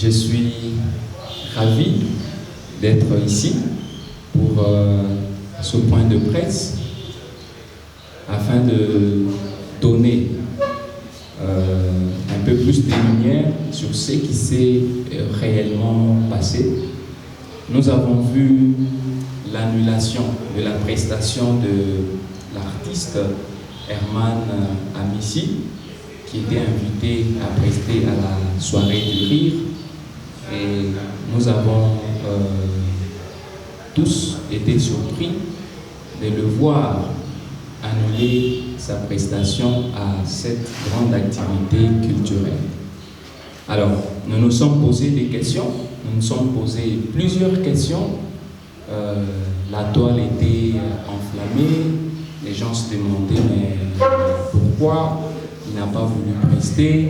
Je suis ravi d'être ici pour ce point de presse afin de donner un peu plus de lumière sur ce qui s'est réellement passé. Nous avons vu l'annulation de la prestation de l'artiste Herman Amissi, qui était invité à prester à la soirée du rire. Et nous avons tous été surpris de le voir annuler sa prestation à cette grande activité culturelle. Alors, nous nous sommes posé des questions, nous nous sommes posé plusieurs questions. La toile était enflammée, les gens se demandaient mais pourquoi il n'a pas voulu prester.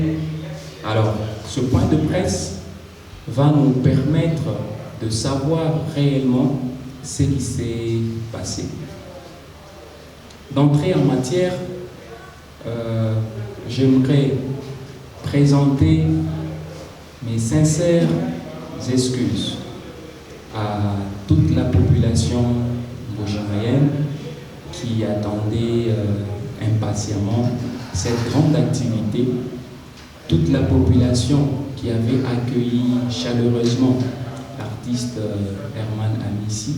Alors, ce point de presse va nous permettre de savoir réellement ce qui s'est passé. D'entrée en matière, j'aimerais présenter mes sincères excuses à toute la population mbojimaïenne qui attendait impatiemment cette grande activité, toute la population qui avait accueilli chaleureusement l'artiste Herman Amissi,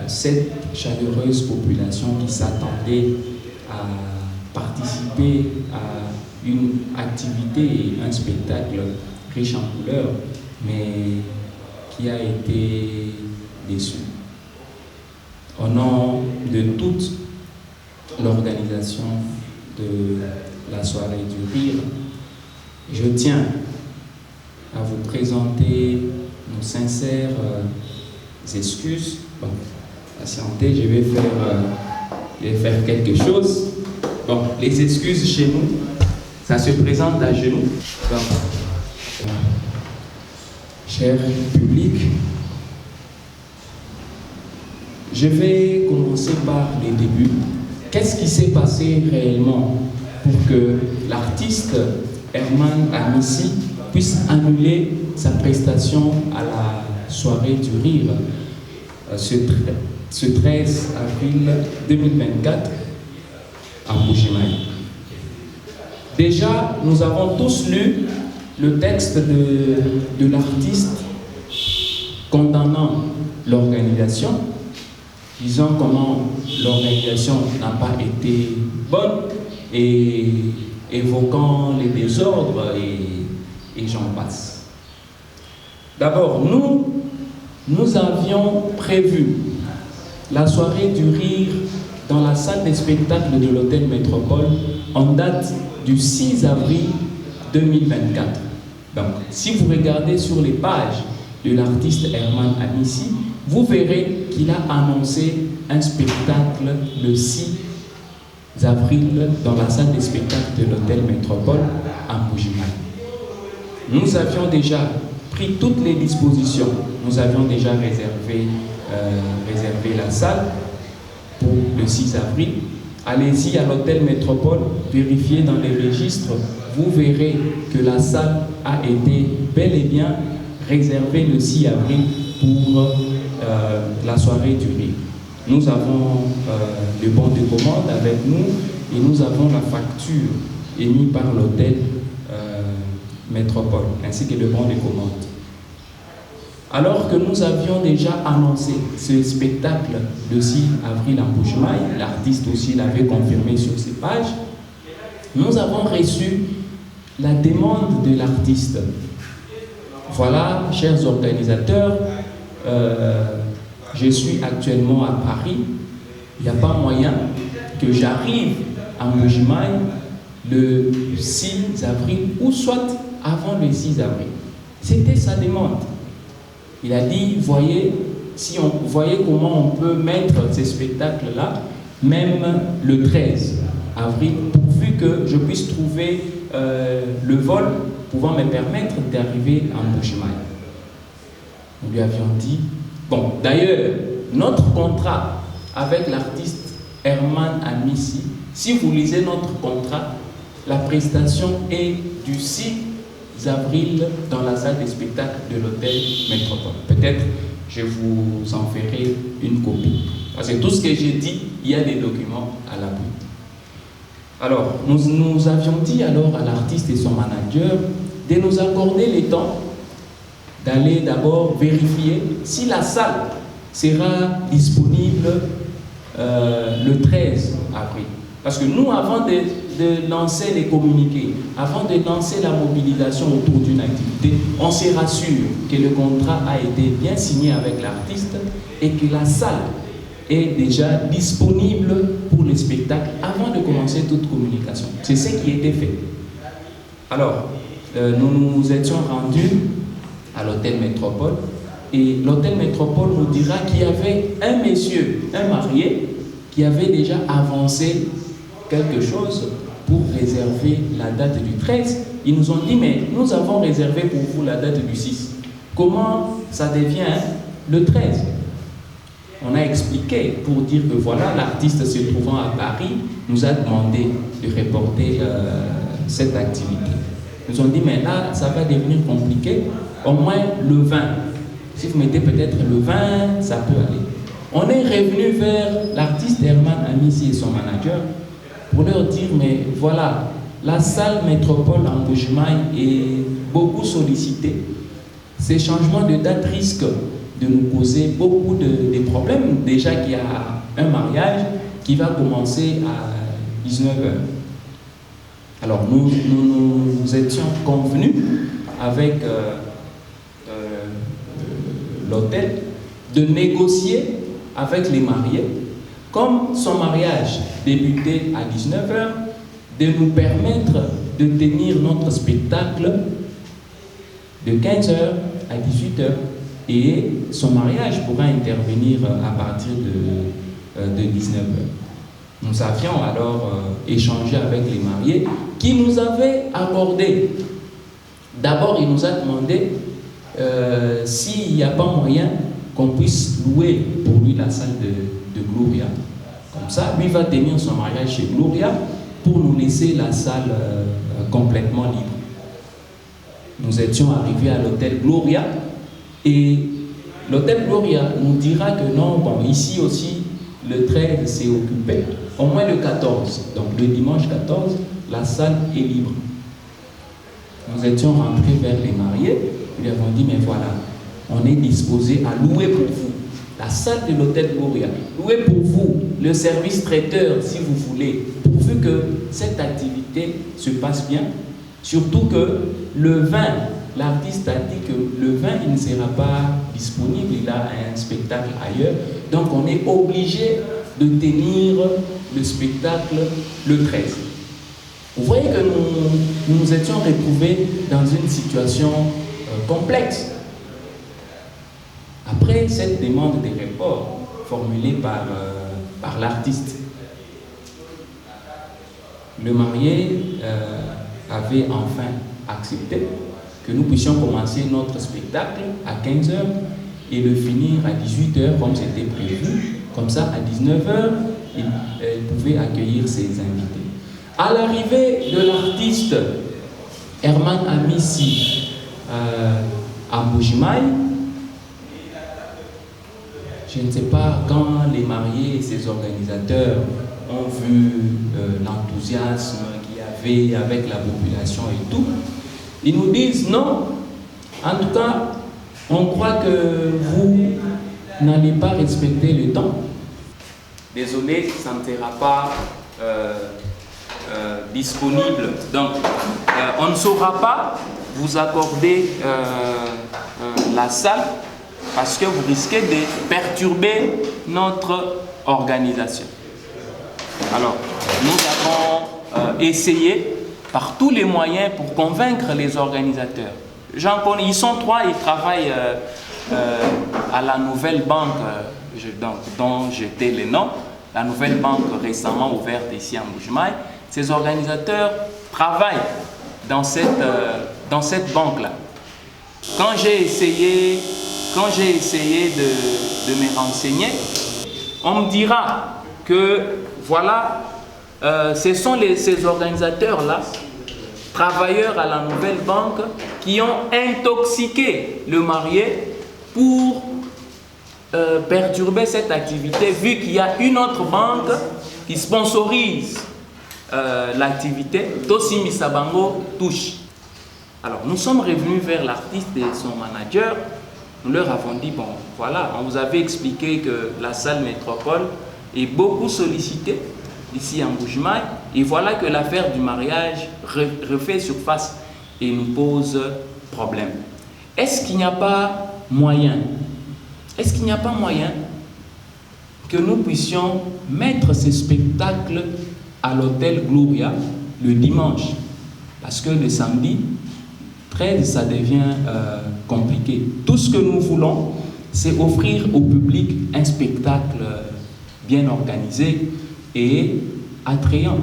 cette chaleureuse population qui s'attendait à participer à une activité et un spectacle riche en couleurs, mais qui a été déçue. Au nom de toute l'organisation de la soirée du rire, je tiens à vous présenter nos sincères excuses. Bon, patientez, je vais faire quelque chose. Bon, les excuses chez nous, ça se présente à genoux. Donc, cher public, je vais commencer par les débuts. Qu'est-ce qui s'est passé réellement pour que l'artiste Herman Amissi puisse annuler sa prestation à la soirée du rire ce 13 avril 2024 à Mbojimaï? Déjà, nous avons tous lu le texte de l'artiste condamnant l'organisation, disant comment l'organisation n'a pas été bonne et évoquant les désordres et j'en passe. D'abord, nous avions prévu la soirée du rire dans la salle des spectacles de l'Hôtel Métropole en date du 6 avril 2024. Donc, si vous regardez sur les pages de l'artiste Herman Amissi, vous verrez qu'il a annoncé un spectacle le 6 avril dans la salle des spectacles de l'Hôtel Métropole à Mbojimaï. Nous avions déjà pris toutes les dispositions. Nous avions déjà réservé la salle pour le 6 avril. Allez-y à l'Hôtel Métropole, vérifiez dans les registres, vous verrez que la salle a été bel et bien réservée le 6 avril pour la soirée du rire. Nous avons le bon de commande avec nous et nous avons la facture émise par l'Hôtel Métropole ainsi que le bon de commande. Alors que nous avions déjà annoncé ce spectacle le 6 avril à Mbojimaï, l'artiste aussi l'avait confirmé sur ses pages, nous avons reçu la demande de l'artiste. Voilà, chers organisateurs, je suis actuellement à Paris, il n'y a pas moyen que j'arrive à Mbojimaï le 6 avril ou soit avant le 6 avril. C'était sa demande. Il a dit, voyez comment on peut mettre ces spectacles-là, même le 13 avril, pourvu que je puisse trouver le vol pouvant me permettre d'arriver à Mbojimaï. Nous lui avions dit, bon, d'ailleurs, notre contrat avec l'artiste Herman Amissi, si vous lisez notre contrat, la prestation est du 6 avril dans la salle des spectacles de l'hôtel Métropole. Peut-être je vous en ferai une copie. Parce que tout ce que j'ai dit, il y a des documents à l'appui. Alors, nous avions dit alors à l'artiste et son manager de nous accorder le temps d'aller d'abord vérifier si la salle sera disponible le 13 avril. Parce que nous, avant de lancer les communiqués, avant de lancer la mobilisation autour d'une activité, on se rassure que le contrat a été bien signé avec l'artiste et que la salle est déjà disponible pour les spectacles avant de commencer toute communication. C'est ce qui a été fait. Alors, nous nous étions rendus à l'hôtel Métropole et l'hôtel Métropole nous dira qu'il y avait un monsieur, un marié, qui avait déjà avancé quelque chose pour réserver la date du 13. Ils nous ont dit, mais nous avons réservé pour vous la date du 6. Comment ça devient le 13? On a expliqué pour dire que voilà, l'artiste se trouvant à Paris nous a demandé de reporter cette activité. Ils nous ont dit, mais là, ça va devenir compliqué, au moins le 20. Si vous mettez peut-être le 20, ça peut aller. On est revenu vers l'artiste Herman Amissi et son manager pour leur dire, mais voilà, la salle Métropole en Mbujimayi est beaucoup sollicitée. Ces changements de date risquent de nous causer beaucoup de problèmes. Déjà qu'il y a un mariage qui va commencer à 19h. Alors nous étions convenus avec l'hôtel de négocier avec les mariés, comme son mariage débutait à 19h, de nous permettre de tenir notre spectacle de 15h à 18h et son mariage pourra intervenir à partir de 19h. Nous avions alors échangé avec les mariés qui nous avaient accordé. D'abord, il nous a demandé s'il n'y a pas moyen qu'on puisse louer pour lui la salle de Gloria. Comme ça, lui va tenir son mariage chez Gloria pour nous laisser la salle complètement libre. Nous étions arrivés à l'hôtel Gloria et l'hôtel Gloria nous dira que non, bon, ici aussi, le 13 c'est occupé, au moins le 14. Donc le dimanche 14, la salle est libre. Nous étions rentrés vers les mariés, nous lui avons dit, mais voilà, on est disposé à louer pour vous la salle de l'hôtel Gloria, louer pour vous le service traiteur si vous voulez, pourvu que cette activité se passe bien. Surtout que le 20, l'artiste a dit que le 20, il ne sera pas disponible, il a un spectacle ailleurs. Donc on est obligé de tenir le spectacle le 13. Vous voyez que nous nous étions retrouvés dans une situation complexe. Après cette demande de report formulée par l'artiste, le marié avait enfin accepté que nous puissions commencer notre spectacle à 15h et le finir à 18h comme c'était prévu. Comme ça, à 19h, il pouvait accueillir ses invités. À l'arrivée de l'artiste Herman Amissi à Mbujimayi, je ne sais pas quand les mariés et ses organisateurs ont vu l'enthousiasme qu'il y avait avec la population et tout, ils nous disent non, en tout cas, on croit que vous n'allez pas respecter le temps. Désolé, ça ne sera pas disponible. Donc, on ne saura pas vous accorder la salle parce que vous risquez de perturber notre organisation. Alors, nous avons essayé par tous les moyens pour convaincre les organisateurs. J'en connais, ils sont trois, ils travaillent à la nouvelle banque dont j'étais le nom, la nouvelle banque récemment ouverte ici à Mbujimayi. Ces organisateurs travaillent dans cette banque-là. Quand j'ai essayé de me renseigner, on me dira que voilà, ce sont ces organisateurs-là, travailleurs à la nouvelle banque, qui ont intoxiqué le marié pour perturber cette activité, vu qu'il y a une autre banque qui sponsorise l'activité. Tosi Misabango touche. Alors, nous sommes revenus vers l'artiste et son manager. Nous leur avons dit, bon, voilà, on vous avait expliqué que la salle métropole est beaucoup sollicitée ici en Mbuji-Mayi, et voilà que l'affaire du mariage refait surface et nous pose problème. Est-ce qu'il n'y a pas moyen, que nous puissions mettre ces spectacles à l'hôtel Gloria le dimanche? Parce que le samedi 13, ça devient compliqué. Tout ce que nous voulons, c'est offrir au public un spectacle bien organisé et attrayant.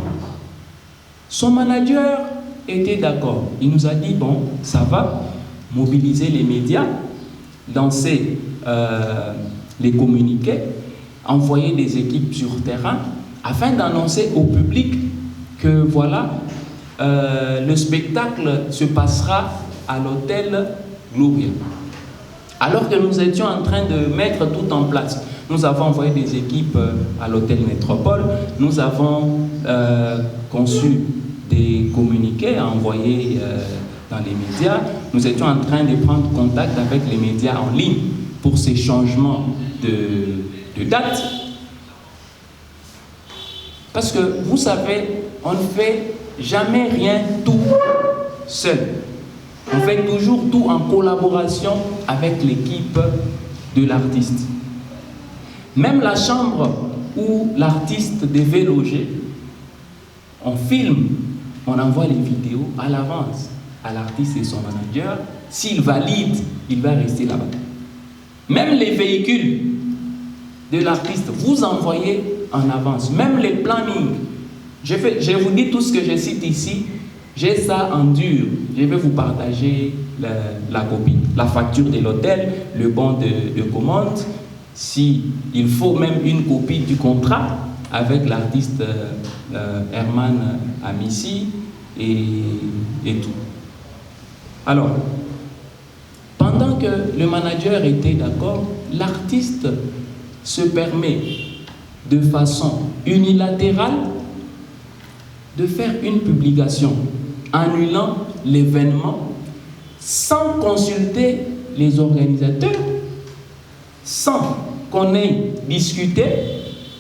Son manager était d'accord. Il nous a dit, bon, ça va, mobiliser les médias, lancer les communiqués, envoyer des équipes sur terrain, afin d'annoncer au public que voilà, le spectacle se passera à l'hôtel Gloria. Alors que nous étions en train de mettre tout en place, nous avons envoyé des équipes à l'hôtel Métropole, nous avons conçu des communiqués à envoyer dans les médias, nous étions en train de prendre contact avec les médias en ligne pour ces changements de date. Parce que vous savez, on ne fait jamais rien tout seul. On fait toujours tout en collaboration avec l'équipe de l'artiste. Même la chambre où l'artiste devait loger, on filme, on envoie les vidéos à l'avance à l'artiste et son manager. S'il valide, il va rester là-bas. Même les véhicules de l'artiste, vous envoyez en avance. Même les plannings. Je vous dis tout ce que je cite ici. J'ai ça en dur. Je vais vous partager la copie. La facture de l'hôtel, le bon de commande. Si il faut même une copie du contrat avec l'artiste Herman Amissi et tout. Alors, pendant que le manager était d'accord, l'artiste se permet de façon unilatérale de faire une publication annulant l'événement sans consulter les organisateurs, sans qu'on ait discuté,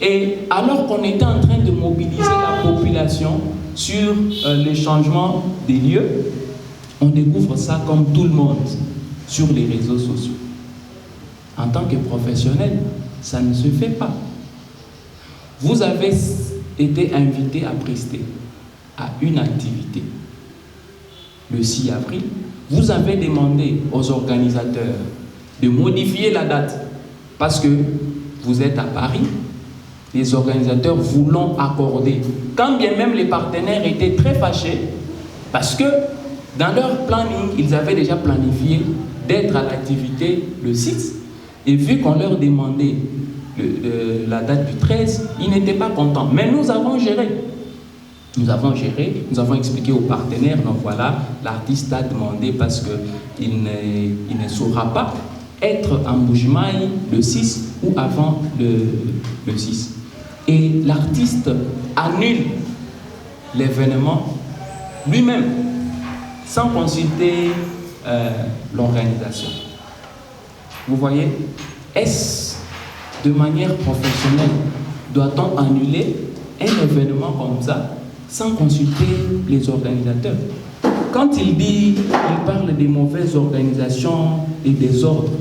et alors qu'on était en train de mobiliser la population sur le changement des lieux, on découvre ça comme tout le monde sur les réseaux sociaux. En tant que professionnel, ça ne se fait pas. Vous avez été invité à prester à une activité. Le 6 avril, vous avez demandé aux organisateurs de modifier la date parce que vous êtes à Paris. Les organisateurs vous l'ont accordé. Quand bien même les partenaires étaient très fâchés parce que dans leur planning, ils avaient déjà planifié d'être à l'activité le 6. Et vu qu'on leur demandait la date du 13, ils n'étaient pas contents. Mais nous avons géré. Nous avons expliqué aux partenaires, donc voilà, l'artiste a demandé parce qu'il ne saura pas être en Mbuji-Mayi le 6 ou avant le 6. Et l'artiste annule l'événement lui-même, sans consulter l'organisation. Vous voyez, est-ce de manière professionnelle, doit-on annuler un événement comme ça sans consulter les organisateurs? Quand il parle des mauvaises organisations et des ordres,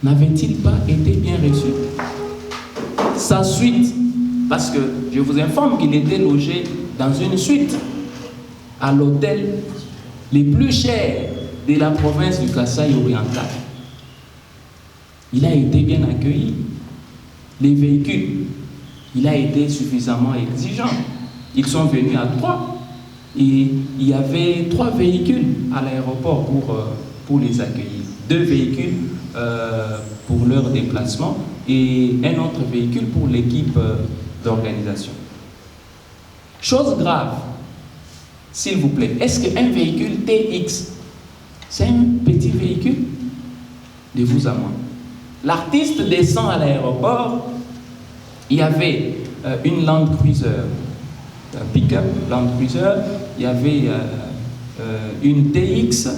n'avait-il pas été bien reçu? Sa suite, parce que je vous informe qu'il était logé dans une suite à l'hôtel les plus chers de la province du Kasaï oriental. Il a été bien accueilli. Les véhicules, il a été suffisamment exigeant. Ils sont venus à 3 et il y avait 3 véhicules à l'aéroport pour les accueillir. 2 véhicules pour leur déplacement et un autre véhicule pour l'équipe d'organisation. Chose grave, s'il vous plaît, est-ce qu'un véhicule TX C'est un petit véhicule de vous à moi. L'artiste descend à l'aéroport. Il y avait une Land Cruiser, pick-up Land Cruiser. Il y avait une TX.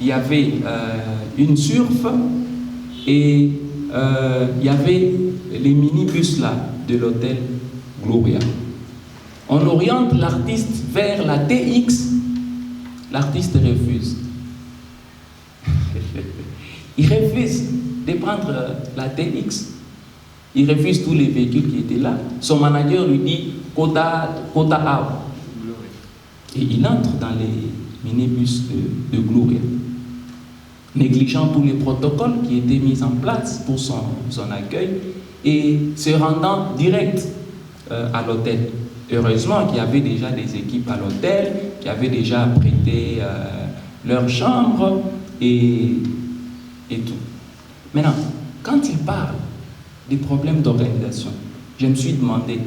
Il y avait une Surf. Et il y avait les minibus là de l'hôtel Gloria. On oriente l'artiste vers la TX. L'artiste refuse. Il refuse de prendre la TX. Il refuse tous les véhicules qui étaient là. Son manager lui dit quota out. Et il entre dans les minibus de Gloria, négligeant tous les protocoles qui étaient mis en place pour son accueil et se rendant direct à l'hôtel. Heureusement qu'il y avait déjà des équipes à l'hôtel qui avaient déjà prêté leur chambre et tout. Maintenant, quand il parle des problèmes d'organisation, je me suis demandé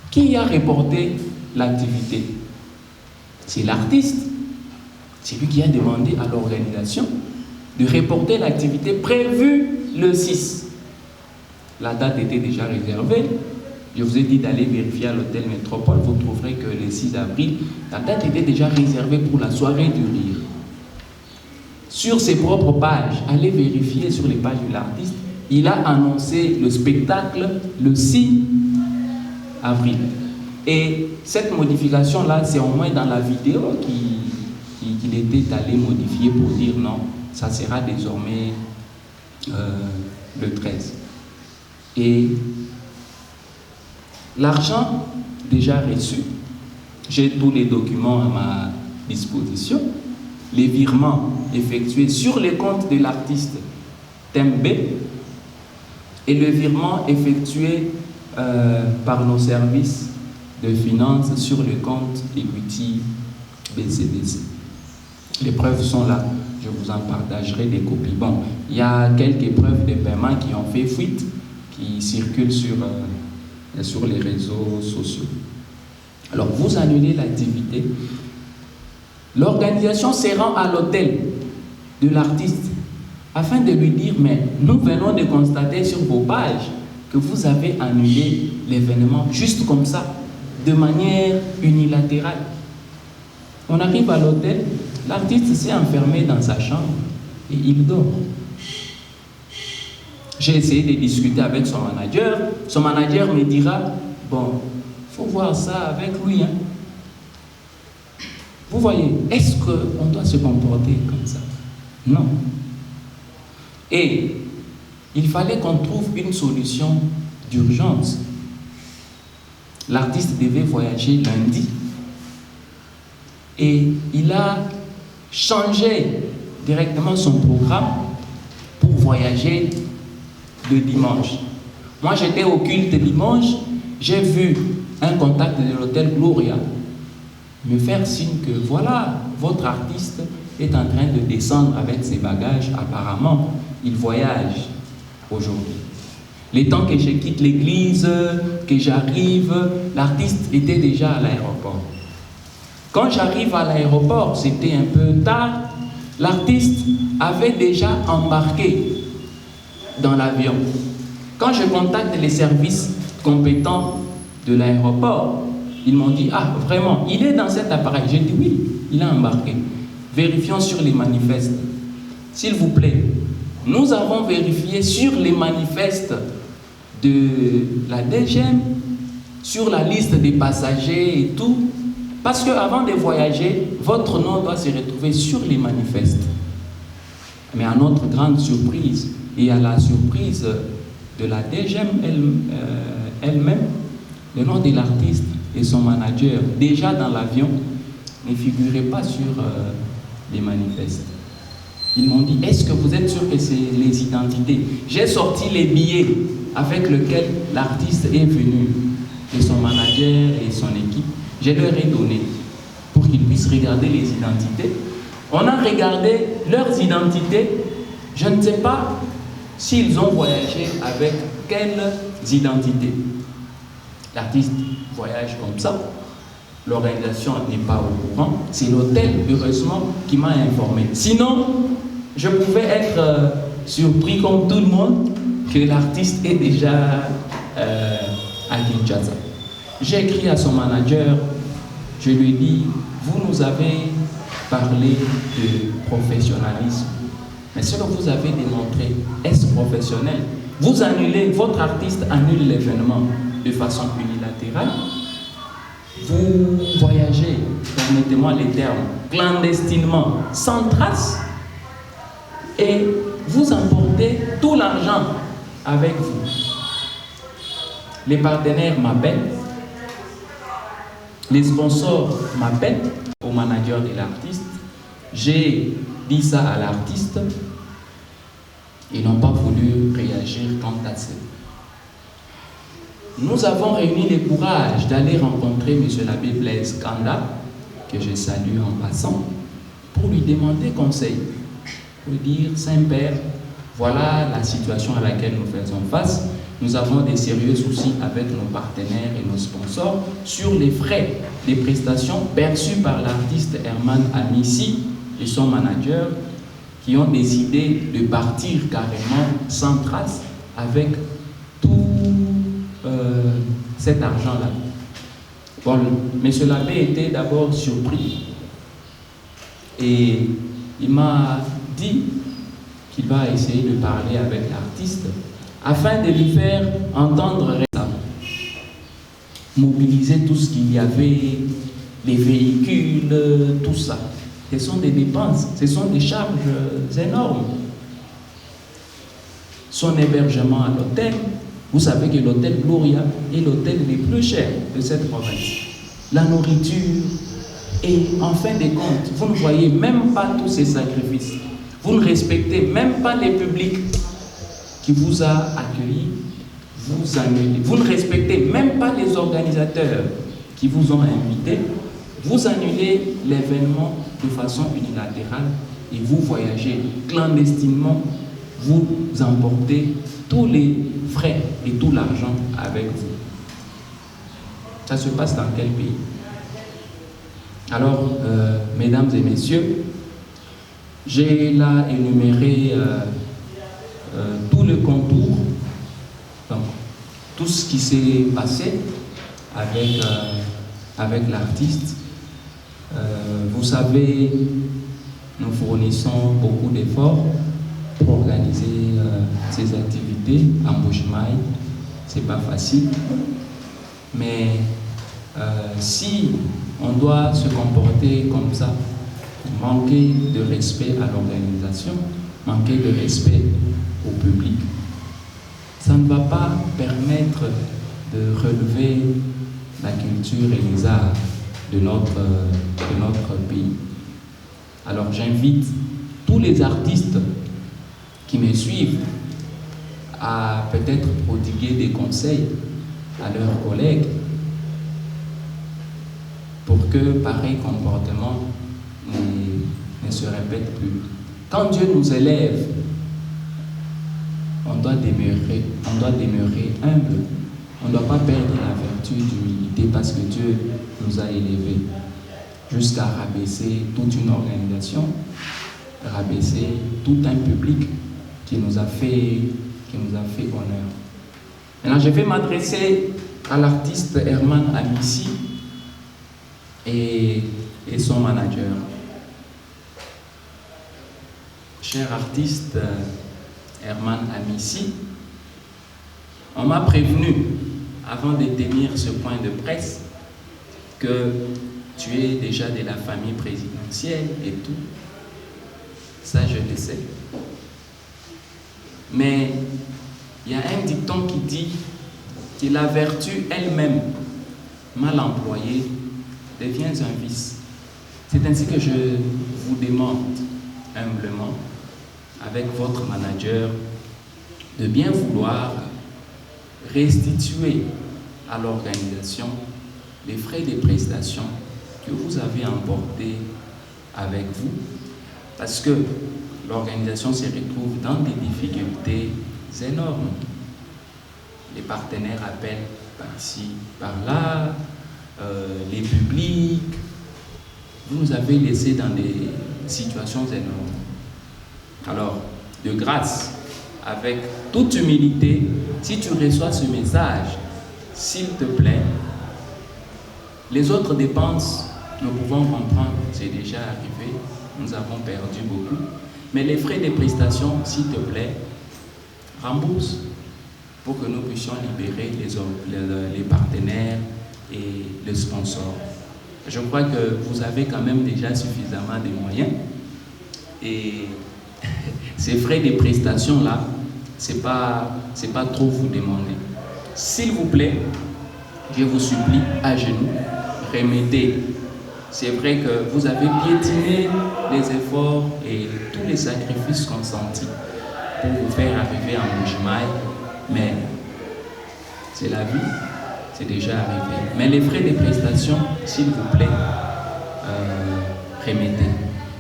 qui a reporté l'activité? C'est l'artiste. C'est lui qui a demandé à l'organisation de reporter l'activité prévue le 6. La date était déjà réservée. Je vous ai dit d'aller vérifier à l'hôtel Métropole. Vous trouverez que le 6 avril, la date était déjà réservée pour la soirée du rire. Sur ses propres pages, allez vérifier sur les pages de l'artiste, il a annoncé le spectacle le 6 avril. Et cette modification-là, c'est au moins dans la vidéo qu'il était allé modifier pour dire non, ça sera désormais le 13. Et l'argent déjà reçu, j'ai tous les documents à ma disposition, les virements effectués sur les comptes de l'artiste Tembe et le virement effectué par nos services de finances sur le compte Equity BCDC. Les preuves sont là, je vous en partagerai des copies. Bon, il y a quelques preuves de paiement qui ont fait fuite, qui circulent sur les réseaux sociaux. Alors, vous annulez l'activité. L'organisation se rend à l'hôtel de l'artiste afin de lui dire, mais nous venons de constater sur vos pages que vous avez annulé l'événement juste comme ça, de manière unilatérale. On arrive à l'hôtel, l'artiste s'est enfermé dans sa chambre et il dort. J'ai essayé de discuter avec son manager. Son manager me dira, bon, il faut voir ça avec lui. Hein. Vous voyez, est-ce qu'on doit se comporter comme ça? Non. Et il fallait qu'on trouve une solution d'urgence. L'artiste devait voyager lundi et il a changé directement son programme pour voyager le dimanche. Moi, j'étais au culte dimanche, j'ai vu un contact de l'hôtel Gloria me faire signe que voilà, votre artiste est en train de descendre avec ses bagages. Apparemment, il voyage aujourd'hui. Les temps que je quitte l'église, que j'arrive, l'artiste était déjà à l'aéroport. Quand j'arrive à l'aéroport, c'était un peu tard, l'artiste avait déjà embarqué dans l'avion. Quand je contacte les services compétents de l'aéroport, ils m'ont dit, ah vraiment, il est dans cet appareil. J'ai dit oui, il a embarqué. Vérifions sur les manifestes. S'il vous plaît, nous avons vérifié sur les manifestes de la DGM, sur la liste des passagers et tout, parce qu'avant de voyager, votre nom doit se retrouver sur les manifestes. Mais à notre grande surprise, et à la surprise de la DGM elle-même, le nom de l'artiste et son manager, déjà dans l'avion, ne figuraient pas sur les manifestes. Ils m'ont dit, est-ce que vous êtes sûr que c'est les identités? J'ai sorti les billets avec lesquels l'artiste est venu, et son manager et son équipe. Je leur ai donné pour qu'ils puissent regarder les identités. On a regardé leurs identités. Je ne sais pas s'ils ont voyagé avec quelles identités. L'artiste voyage comme ça. l'organisation n'est pas au courant. C'est l'hôtel, heureusement, qui m'a informé. Sinon, je pouvais être surpris comme tout le monde que l'artiste est déjà à Kinshasa. J'ai écrit à son manager, je lui ai dit, vous nous avez parlé de professionnalisme, mais ce que vous avez démontré, est-ce professionnel? Vous annulez, votre artiste annule l'événement de façon unilatérale. Vous voyagez, permettez-moi les termes, clandestinement, sans trace, et vous emportez tout l'argent avec vous. Les partenaires m'appellent, les sponsors m'appellent au manager de l'artiste. J'ai dit ça à l'artiste. Ils n'ont pas voulu réagir quant à ça. Nous avons réuni le courage d'aller rencontrer M. l'abbé Blaise Kanda, que je salue en passant, pour lui demander conseil. Pour lui dire, Saint-Père, voilà la situation à laquelle nous faisons face. Nous avons des sérieux soucis avec nos partenaires et nos sponsors sur les frais des prestations perçues par l'artiste Herman Amissi et son manager, qui ont décidé de partir carrément sans trace avec tout cet argent-là. Bon, M. l'abbé était d'abord surpris et il m'a dit qu'il va essayer de parler avec l'artiste afin de lui faire entendre ça, mobiliser tout ce qu'il y avait, les véhicules, tout ça. Ce sont des dépenses, ce sont des charges énormes. Son hébergement à l'hôtel, vous savez que l'hôtel Gloria est l'hôtel le plus cher de cette province. La nourriture, et en fin de compte, vous ne voyez même pas tous ces sacrifices. Vous ne respectez même pas les publics qui vous a accueillis, vous annulez. Vous ne respectez même pas les organisateurs qui vous ont invités. Vous annulez l'événement de façon unilatérale et vous voyagez clandestinement. Vous emportez tous les frais et tout l'argent avec vous. Ça se passe dans quel pays? Alors, mesdames et messieurs, j'ai là énuméré tout le contour, donc tout ce qui s'est passé avec l'artiste. Vous savez, nous fournissons beaucoup d'efforts pour organiser ces activités en Bushmaï. C'est pas facile, mais si on doit se comporter comme ça, manquer de respect à l'organisation, manquer de respect au public, ça ne va pas permettre de relever la culture et les arts de notre pays. Alors j'invite tous les artistes qui me suivent à peut-être prodiguer des conseils à leurs collègues pour que pareil comportement ne se répète plus. Quand Dieu nous élève, on doit demeurer humble. On ne doit pas perdre la vertu d'humilité parce que Dieu nous a élevés jusqu'à rabaisser toute une organisation, rabaisser tout un public qui nous a fait honneur. Maintenant, je vais m'adresser à l'artiste Herman Amissi et son manager. Cher artiste Herman Amissi, on m'a prévenu avant de tenir ce point de presse que tu es déjà de la famille présidentielle et tout. Ça, je le sais. Mais il y a un dicton qui dit que la vertu elle-même, mal employée, devient un vice. C'est ainsi que je vous demande humblement, avec votre manager, de bien vouloir restituer à l'organisation les frais de prestations que vous avez emportés avec vous, parce que l'organisation se retrouve dans des difficultés énormes. Les partenaires appellent par ici, par là, les publics. Vous nous avez laissés dans des situations énormes. Alors, de grâce, avec toute humilité, si tu reçois ce message, s'il te plaît, les autres dépenses, nous pouvons comprendre, c'est déjà arrivé, nous avons perdu beaucoup. Mais les frais de prestation, s'il te plaît, rembourse pour que nous puissions libérer les partenaires et les sponsors. Je crois que vous avez quand même déjà suffisamment de moyens et ces frais de prestation-là, c'est pas trop vous demander. S'il vous plaît, je vous supplie, à genoux, remettez. C'est vrai que vous avez piétiné les efforts et tous les sacrifices consentis pour vous faire arriver en Bujimaï, mais c'est la vie, c'est déjà arrivé. Mais les frais de prestation, s'il vous plaît, remettez.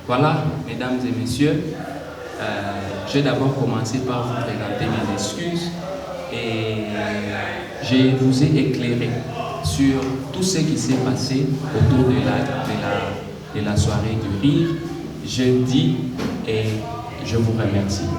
Voilà, mesdames et messieurs, je vais d'abord commencer par vous présenter mes excuses et je vous ai éclairé sur tout ce qui s'est passé autour de la soirée du rire. Je dis et je vous remercie.